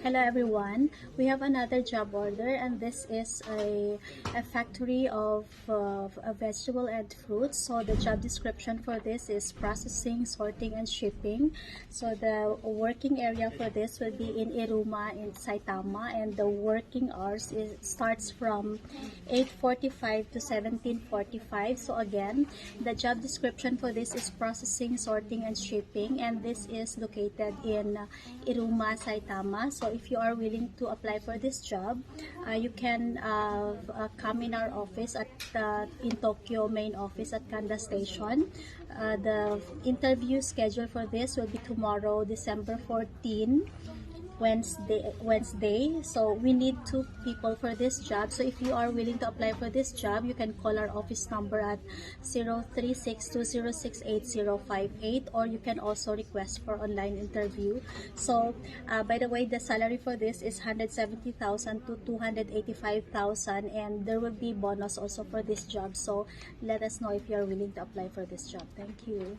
Hello everyone, we have another job order, and this is a factory of a vegetable and fruits. So the job description for this is processing, sorting, and shipping. So the working area for this will be in Iruma in Saitama, and the working hours starts from 8:45 to 17:45. So again, the job description for this is processing, sorting, and shipping, and this is located in Iruma, Saitama. So if you are willing to apply for this job, you can come in our office at in Tokyo main office at Kanda Station. The interview schedule for this will be tomorrow, December 14, Wednesday. So we need 2 people for this job. So if you are willing to apply for this job, you can call our office number at 0362068058, or you can also request for online interview. So by the way, the salary for this is 170,000 to 285,000, and there will be bonus also for this job. So let us know if you are willing to apply for this job. Thank you.